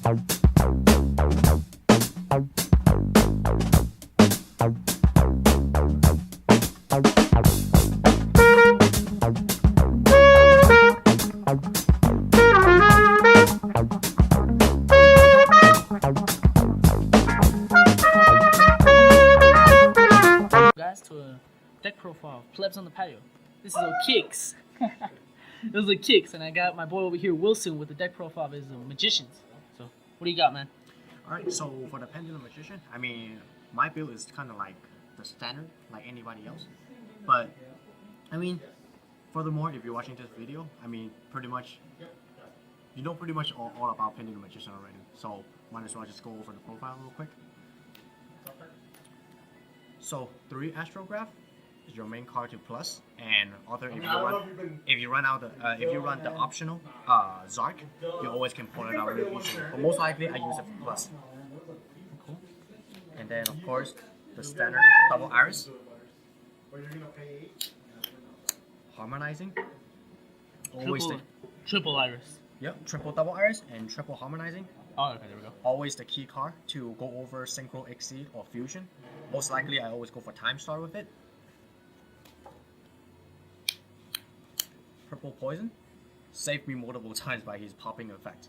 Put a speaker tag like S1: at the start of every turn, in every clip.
S1: Guys, to a deck profile, plebs on the patio. This is a kicks. Those are kicks, and I got my boy over here, Wilson, with the deck profile of his magicians. So, what do you got, man?
S2: Alright, so for the Pendulum Magician, I mean, my build is kind of like the standard, like anybody else. But, I mean, furthermore, if you're watching this video, I mean, pretty much, you know pretty much all about Pendulum Magician already. So, might as well just go over the profile real quick. So, 3 Astrograph is your main card to plus, and other if you run the optional Zark, you always can pull it out really easily. But most likely, I use it for plus. Cool. And then of course the standard double iris, harmonizing. Always
S1: Triple iris.
S2: Yep, triple double iris and triple harmonizing.
S1: Oh, okay, there we go.
S2: Always the key card to go over Synchro Exceed or Fusion. Most likely, I always go for Time Star with it. Purple Poison. Saved me multiple times by his popping effect.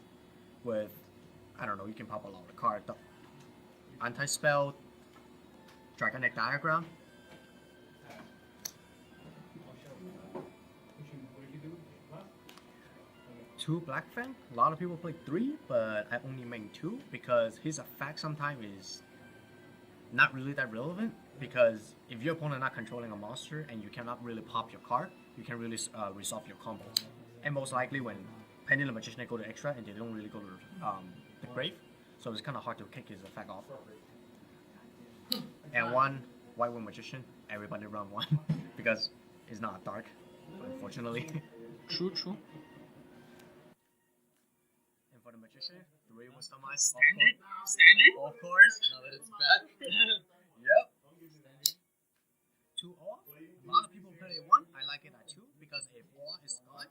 S2: With, I don't know, you can pop a lot of cards. Anti-Spell, Dragonic Diagram. Two Black Fang. A lot of people play 3, but I only make 2 because his effect sometimes is not really that relevant. Because if your opponent not controlling a monster and you cannot really pop your card, you can really resolve your combo. And most likely when Pendulum Magician go to extra and they don't really go to the grave, so it's kind of hard to kick his effect off. And one White Wind Magician, everybody run one because it's not dark, unfortunately.
S1: True.
S2: And for the Magician, 3 Wisdom Eyes.
S1: Standard?
S2: Of course, now that it's back. Yep. 2 off. A lot of people play 1. I like it at 2 because if off is gone,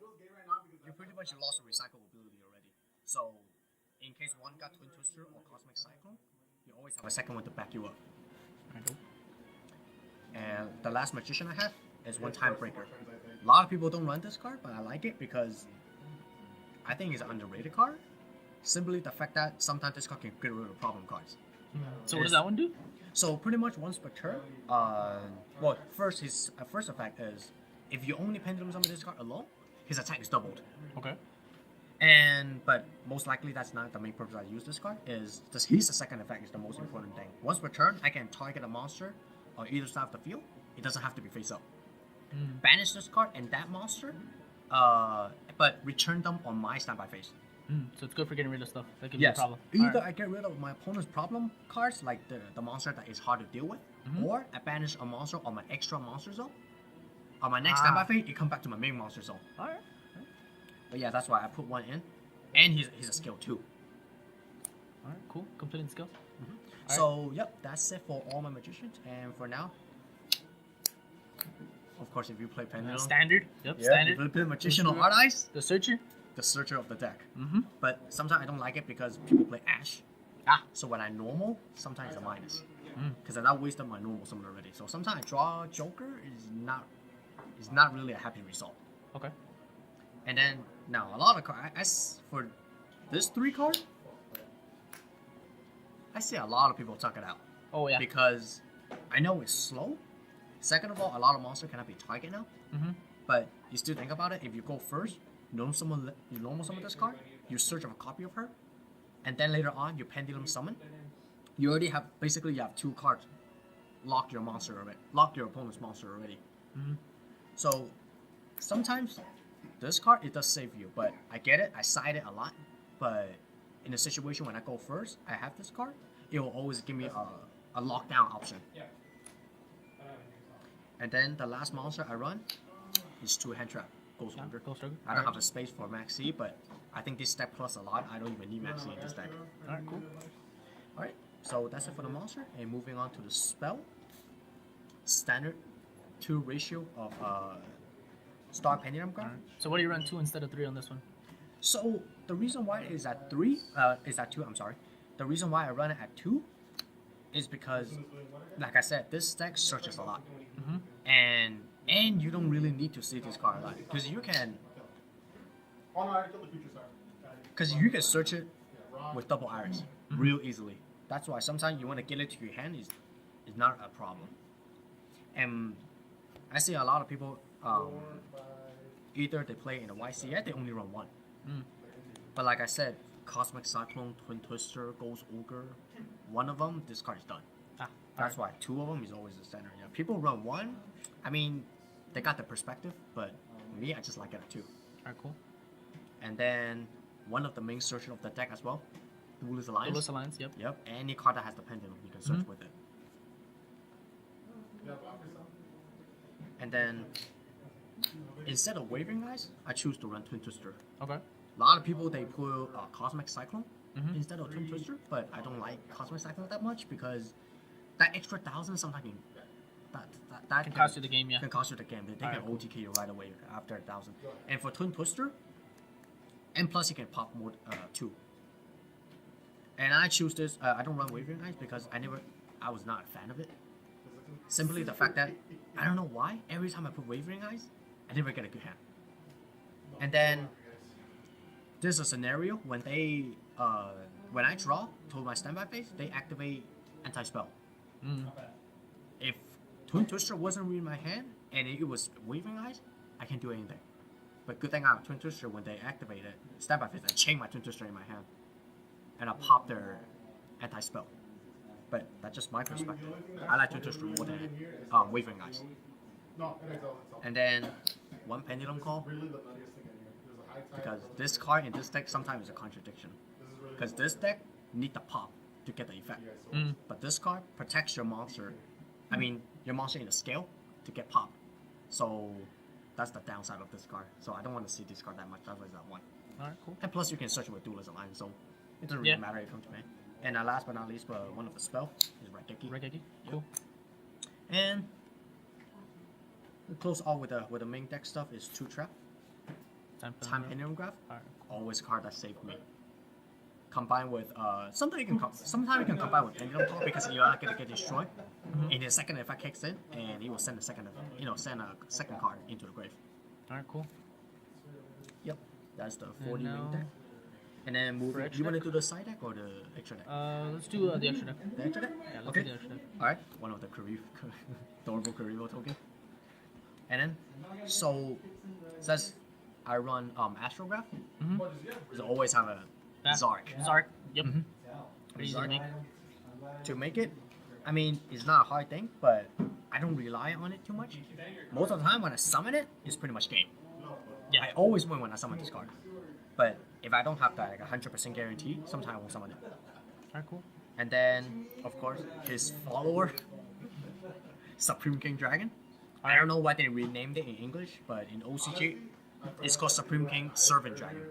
S2: you pretty much lost the recycle ability already. So, in case one got Twin Twister or Cosmic Cyclone, you always have a second one to back you up. And the last Magician I have is one Time Breaker. A lot of people don't run this card, but I like it because I think it's an underrated card. Simply the fact that sometimes this card can get rid of problem cards.
S1: So what does that one do?
S2: So pretty much once per turn, well, his first effect is if you only Pendulum summon this card alone, his attack is doubled.
S1: Okay.
S2: But most likely that's not the main purpose I use this card. His second effect is the most important thing. Once per turn, I can target a monster on either side of the field. It doesn't have to be face up. Banish this card and that monster, but return them on my standby phase.
S1: So it's good for getting rid of stuff that could be a problem.
S2: Either I get rid of my opponent's problem cards, like the monster that is hard to deal with, or I banish a monster on my extra monster zone. On my next standby phase, it comes back to my main monster zone.
S1: Alright.
S2: But yeah, that's why I put 1 in. And he's a skill 2.
S1: Alright, cool. Completing skill.
S2: So, yep, that's it for all my magicians. And for now, of course, if you play Pendulum.
S1: Standard. Yep, standard.
S2: If you play Magician or Hard Eyes,
S1: The Searcher.
S2: the searcher of the deck. But sometimes I don't like it because people play Ash. So when I normal, sometimes it's a minus. Because I not wasted my normal summon already. So sometimes I draw Joker is not really a happy result.
S1: Okay.
S2: And then now a lot of cards. As for this 3 card, I see a lot of people tuck it out.
S1: Oh yeah.
S2: Because I know it's slow. Second of all, a lot of monsters cannot be target now. But you still think about it. If you go first, you normal summon this card. You search of a copy of her, and then later on you Pendulum summon. You already have basically you have 2 cards. Lock your opponent's monster already. So sometimes this card it does save you, but I get it. I side it a lot, but in a situation when I go first, I have this card. It will always give me a lockdown option. And then the last monster I run is 2 Hand Trap. Ghost Walker. I don't have the space for Max C, but I think this deck plus a lot. I don't even need Max C in this deck.
S1: Alright, cool.
S2: Alright, so that's it for the monster. And moving on to the spell. Standard 2 ratio of Star Pendulum card.
S1: So what do you run 2 instead of 3 on this one?
S2: So the reason why it is at 3, is at 2, I'm sorry. The reason why I run it at 2 is because, like I said, this deck searches a lot. And you don't really need to see this card a lot. Because you can search it with double iris real easily. That's why sometimes you want to get it to your hand is not a problem. And I see a lot of people, either they play in a YCS, they only run 1. But like I said, Cosmic Cyclone, Twin Twister, Ghost Ogre, one of them, this card is done. That's why 2 of them is always the center. Yeah, people run 1. I mean, they got the perspective, but me, I just like it at 2.
S1: Alright, cool.
S2: And then one of the main searches of the deck as well, Duelist Alliance.
S1: Duelist Alliance, yep.
S2: Yep, any card that has the Pendulum, you can search with it. And then, instead of Wavering Eyes, I choose to run Twin Twister.
S1: Okay.
S2: A lot of people, they put Cosmic Cyclone instead of Twin Twister, but I don't like Cosmic Cyclone that much because that extra 1,000 sometimes that
S1: Can cost you the game, yeah.
S2: Can cost you the game. They can OTK you right away after 1,000. And for Twin Twister, and plus you can pop more 2. And I choose this. I don't run Wavering Eyes because I was not a fan of it. Simply the fact that I don't know why every time I put Wavering Eyes, I never get a good hand. And then there's a scenario when they when I draw to my standby phase, they activate anti-spell. If Twin Twister wasn't in my hand and it was Wavering Eyes, I can't do anything. But good thing I have Twin Twister, when they activate it, standby phase, I chain my Twin Twister in my hand and I pop their anti-spell. But that's just my perspective. I like Twin Twister more than Wavering Eyes. And then one Pendulum Call, because this card in this deck sometimes is a contradiction. Because this deck need the pop to get the effect. But this card protects your monster. I mean, your monster in the scale to get pop. So that's the downside of this card. So I don't want to see this card that much. That's why it's at 1.
S1: Alright, cool.
S2: And plus you can search with Duelist Alliance, so it doesn't really matter if it comes to me. And last but not least, one of the spell is Raigeki.
S1: Raigeki, cool.
S2: And we close off with the main deck stuff is 2 Trap. Time Pendulum Graph. Always a card that saved me. Combined with sometimes you can combine with Pendulum Call because you're not gonna get destroyed. In the second effect kicks in, and he will send a second card into the grave.
S1: Alright, cool.
S2: Yep, that's the 40 main deck. And then you want to do the side deck or the extra deck?
S1: Let's do the extra deck.
S2: The extra deck?
S1: Yeah, let's do the extra deck.
S2: Alright, one of the adorable Karibo token. And then, so, it says I run Astrograph. So always have a Zark.
S1: Zark, yep. Pretty easy to make.
S2: To make it, I mean, it's not a hard thing, but I don't rely on it too much. Most of the time when I summon it, it's pretty much game.
S1: Yeah.
S2: I always win when I summon this card. But if I don't have that like 100% guarantee, sometimes I won't summon it.
S1: Alright, cool.
S2: And then, of course, his follower, Supreme King Dragon. I don't know why they renamed it in English, but in OCG, it's called Supreme King Servant Dragon.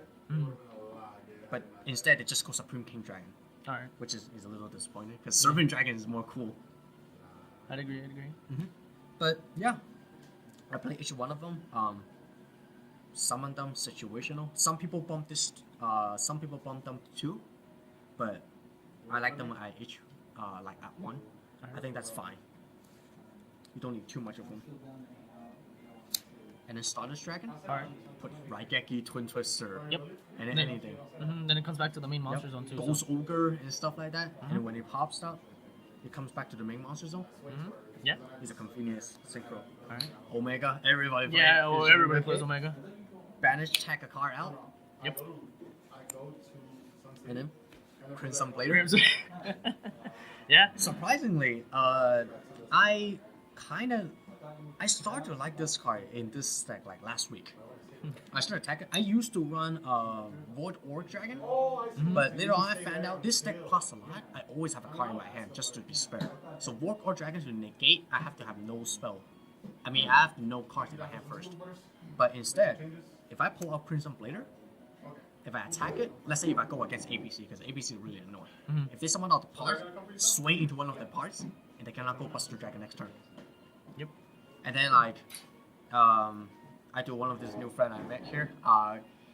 S2: But instead, it just called Supreme King Dragon.
S1: Alright.
S2: Which is a little disappointing, because Servant Dragon is more cool.
S1: I'd agree.
S2: But yeah, I play each one of them. Summon them situational. Some people bump them too, but I like them at each like at 1. I think that's fine. You don't need too much of them. And then Stardust Dragon.
S1: Alright.
S2: Put Raigeki, Twin Twister.
S1: Yep.
S2: And then anything.
S1: Then it comes back to the main monster zone too.
S2: Ghost Ogre and stuff like that. And when it pops up, it comes back to the main monster zone.
S1: Yeah.
S2: It's a convenience synchro. Alright. Omega, everybody plays.
S1: Yeah, well, everybody plays Omega.
S2: Banish, tag a card out.
S1: Yep.
S2: And then Crimson Blader.
S1: Yeah.
S2: Surprisingly, I started to like this card in this deck like last week. I started attacking. I used to run Void Orc Dragon, but later on I found out this deck costs a lot. I always have a card in my hand just to be spared. So Void Orc Dragon to negate, I have to have no spell. I mean, I have no cards in my hand first. But instead, if I pull out Crimson Blader, if I attack it, let's say if I go against ABC, because ABC is really annoying. If they summon out the part, swing into one of the parts, and they cannot go Buster Dragon next turn.
S1: Yep.
S2: And then like, I do one of this new friend I met here.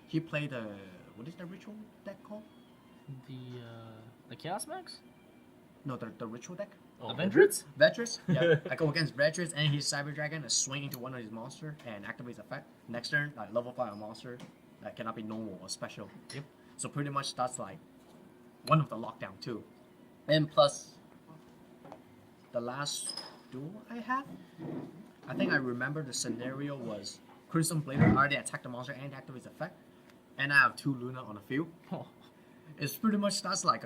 S2: He played the what is the ritual deck called?
S1: The Chaos Max?
S2: No, the ritual deck.
S1: The Ventress?
S2: Ventress? Yeah. I go against Ventress and his Cyber Dragon, swing into one of his monsters and activates effect. Next turn, like level 5 monster that cannot be normal or special.
S1: Yep.
S2: So pretty much that's like one of the lockdown too. And plus the last duel I had, I think I remember the scenario was Crimson Blader already attacked the monster and activates effect. And I have 2 Luna on the field.
S1: Oh.
S2: It's pretty much that's like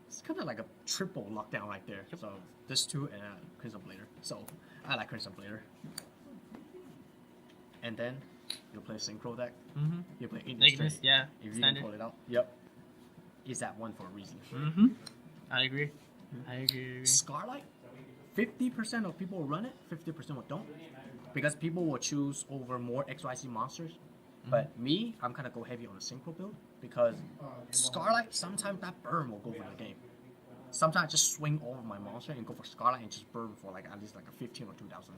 S2: it's kind of like a triple lockdown right there. Yep. So this 2 and Crimson Blader. So I like Crimson Blader. And then you play Synchro deck.
S1: Mm-hmm.
S2: You play
S1: Ignis, yeah.
S2: If
S1: Standard.
S2: you can pull it out. Yep. It's that one for a reason.
S1: Mm-hmm. I agree. I agree.
S2: Scarlight, 50% of people will run it, 50% will don't. Because people will choose over more XYZ monsters. But me, I'm kind of go heavy on the Synchro build. Because Scarlight, sometimes that burn will go for the game. Sometimes I just swing over my monster and go for Scarlight and just burn for like at least like a 15 or 2,000.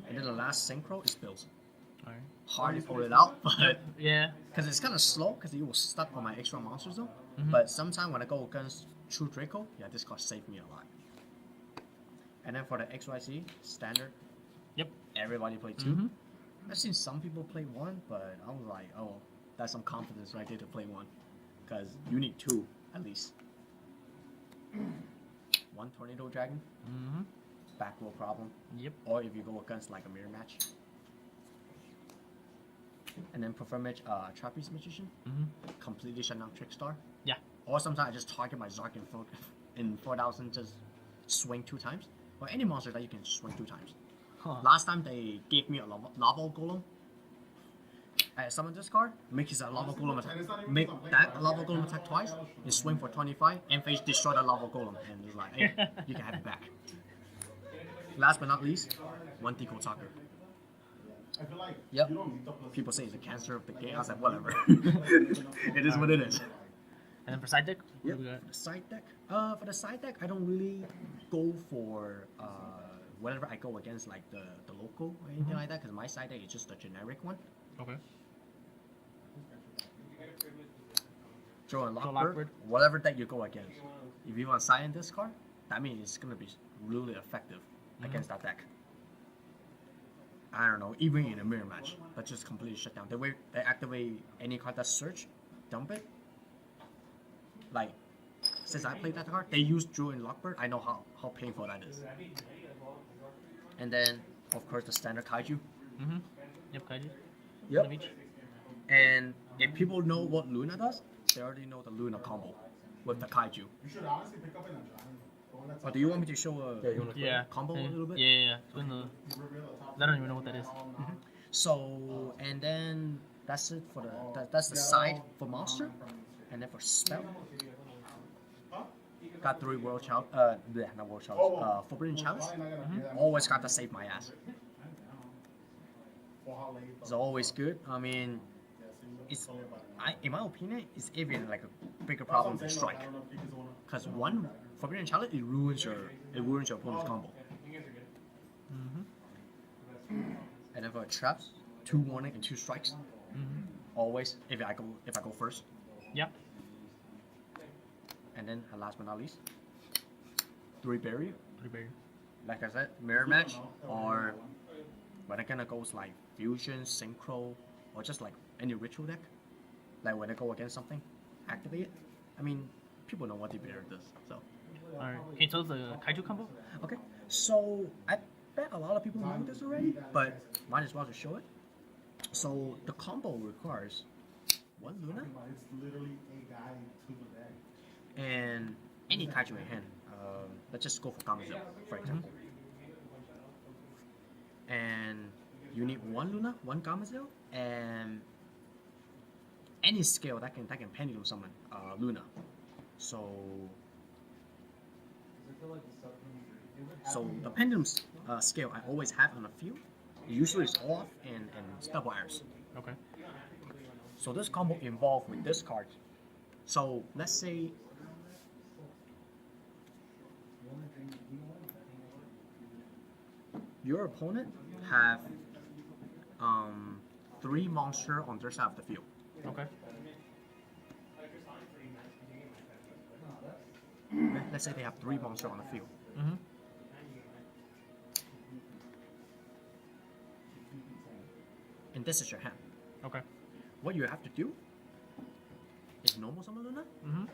S2: And then the last Synchro is Bills.
S1: Alright.
S2: Hard to pull it out, but
S1: yeah,
S2: because it's kind of slow because it will stuck on my extra monsters though. But sometimes when I go against True Draco, yeah, this card saved me a lot. And then for the XYZ standard,
S1: yep,
S2: everybody play 2. I've seen some people play 1, but I was like, oh, that's some confidence right there to play 1, because you need 2 at least. 1 Tornado Dragon, back row problem.
S1: Yep.
S2: Or if you go against like a mirror match. And then prefer match Trapeze Magician, completely shut down Trickstar.
S1: Yeah.
S2: Or sometimes I just target my Zark in 4,000, just swing 2 times. Or any monster that you can swing 2 times. Last time they gave me a lava golem. I summon this card, make his lava golem attack, make that lava golem attack twice, and swing for 25, and face destroy the lava golem, and it's like, hey, you can have it back. Last but not least, 1 Deco Talker. Yep. People say it's a cancer of the game. I was like, whatever. It is what it is.
S1: And then for side deck,
S2: Yep. The side deck. For the side deck, I don't really go for whenever I go against like the local or anything like that, because my side deck is just a generic one.
S1: Okay.
S2: Draw and Lockbird. Whatever deck you go against. If you want to silent this card, that means it's gonna be really effective against that deck. I don't know, even in a mirror match, that just completely shut down. The way they activate any card that's search, dump it. Like, since I played that card, they use Drew and Lockbird. I know how painful that is. And then, of course, the standard Kaiju.
S1: Yep, Kaiju.
S2: Yep. And if people know what Luna does, they already know the Luna combo with the Kaiju.
S3: You should honestly pick up an
S2: Or do you want me to show a combo a little bit?
S1: Yeah. I don't even know what that is.
S2: So, and then that's it for that's the side for monster. And then for spell, got 3 World Chalice, not World Chalice, Forbidden Chalice. Always got to save my ass. It's always good. I mean, in my opinion, it's even like a bigger problem than Strike. Because 1 Forbidden Chalice, it ruins your opponent's combo. And then for traps, 2 warning and 2 strikes. Always, if I go first.
S1: Yep.
S2: And then last but not least, 3 barrier.
S1: 3 barrier.
S2: Like I said, mirror match, or when I kinda goes like fusion, synchro, or just like any ritual deck. Like when I go against something, activate it. I mean, people know what the barrier does. So.
S1: Alright. Can you tell us the Kaiju combo?
S2: Okay. So I bet a lot of people know this already, but might as well just show it. So the combo requires 1 Luna.
S3: It's literally a guy to the deck.
S2: And any Kaiju in hand. Let's just go for Gamazil, for example. And you need 1 Luna, 1 Gamazil, and any scale that can Pendulum summon Luna. So the Pendulum scale I always have on the field. Usually it's off and double arrows.
S1: Okay.
S2: So this combo involved with this card. So let's say your opponent have 3 3 monster on their side of the field.
S1: Okay.
S2: Let's say they have 3 monsters on the field.
S1: Mm-hmm.
S2: And this is your hand.
S1: Okay.
S2: What you have to do is normal summon Luna.
S1: Mm-hmm.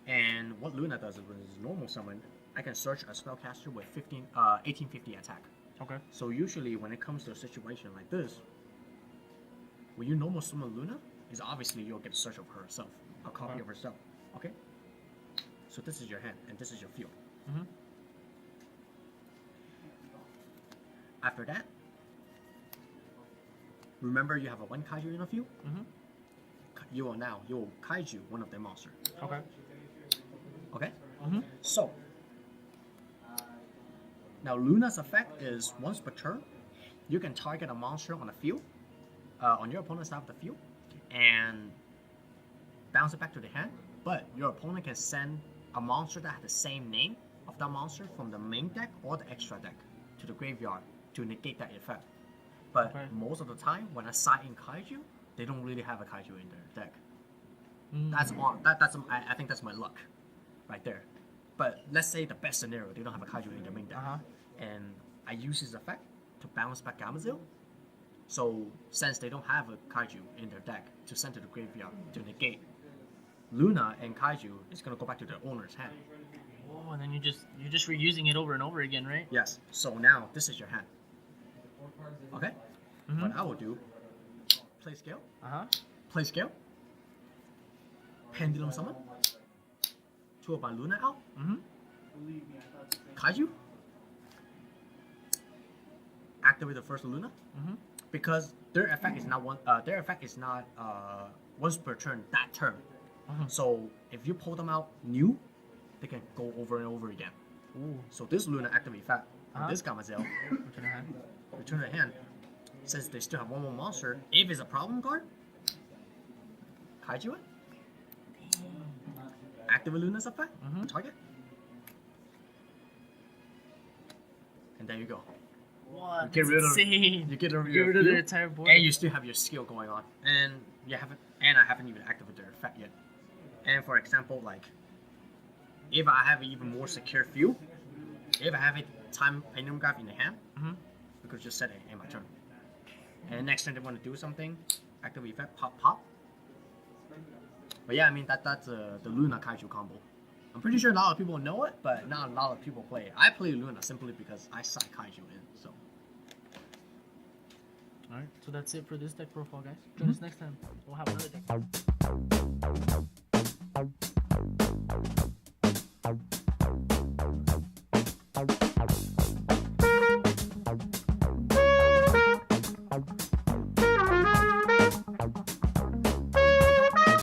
S2: And what Luna does is when it's normal summon, I can search a spellcaster with 1850 attack.
S1: Okay.
S2: So usually when it comes to a situation like this, when you normal summon Luna, is obviously you'll get a search of herself, a copy
S1: Okay.
S2: of herself. Okay? So this is your hand, and this is your field.
S1: Mm-hmm.
S2: After that, remember you have a 1 Kaiju in the field?
S1: Mm-hmm.
S2: You will Kaiju one of their monsters.
S1: Okay.
S2: Okay?
S1: Mm-hmm.
S2: So, now Luna's effect is once per turn, you can target a monster on the field, on your opponent's side of the field, and bounce it back to the hand. But your opponent can send a monster that has the same name of that monster from the main deck or the extra deck to the graveyard to negate that effect. But
S1: Okay.
S2: most of the time, when I side in Kaiju, they don't really have a Kaiju in their deck.
S1: Mm.
S2: I think that's my luck, right there. But let's say the best scenario, they don't have a Kaiju in their main deck,
S1: Uh-huh.
S2: and I use his effect to bounce back Gamazil. So since they don't have a Kaiju in their deck to send to the graveyard to negate, Luna and Kaiju is gonna go back to their owner's hand.
S1: Oh, and then you're just reusing it over and over again, right?
S2: Yes. So now this is your hand. Okay.
S1: Mhm.
S2: What I will do, play scale,
S1: Uh-huh.
S2: play scale, Pendulum summon, 2 of my Luna out,
S1: Mm-hmm.
S2: Kaiju, activate the first Luna,
S1: Mm-hmm.
S2: because their effect is not once per turn that turn.
S1: Mhm.
S2: So if you pull them out new, they can go over and over again.
S1: Ooh.
S2: So this Luna activate effect on
S1: Uh-huh.
S2: this Gamazelle,
S1: Return a hand.
S2: return the hand. Since they still have 1 more monster, if it's a problem card, Kaiju it. Activate Luna's effect,
S1: Mhm.
S2: target. And there you go.
S1: What?
S2: Get
S1: That's
S2: rid of
S1: insane.
S2: you get rid of
S1: Get
S2: your
S1: rid of the
S2: field,
S1: entire board.
S2: and you still have your skill going on, and I haven't even activated their effect yet. And for example, like if I have an even more secure field, if I have a time Pendulum Graph in the hand,
S1: Mhm.
S2: we could just set it in my turn. And next time they want to do something, activate effect, pop. But yeah, I mean that's the Luna Kaiju combo. I'm pretty sure a lot of people know it, but not a lot of people play it. I play Luna simply because I side Kaiju in. So
S1: Alright, so that's it for this deck profile, guys. Join us next time. We'll have another deck.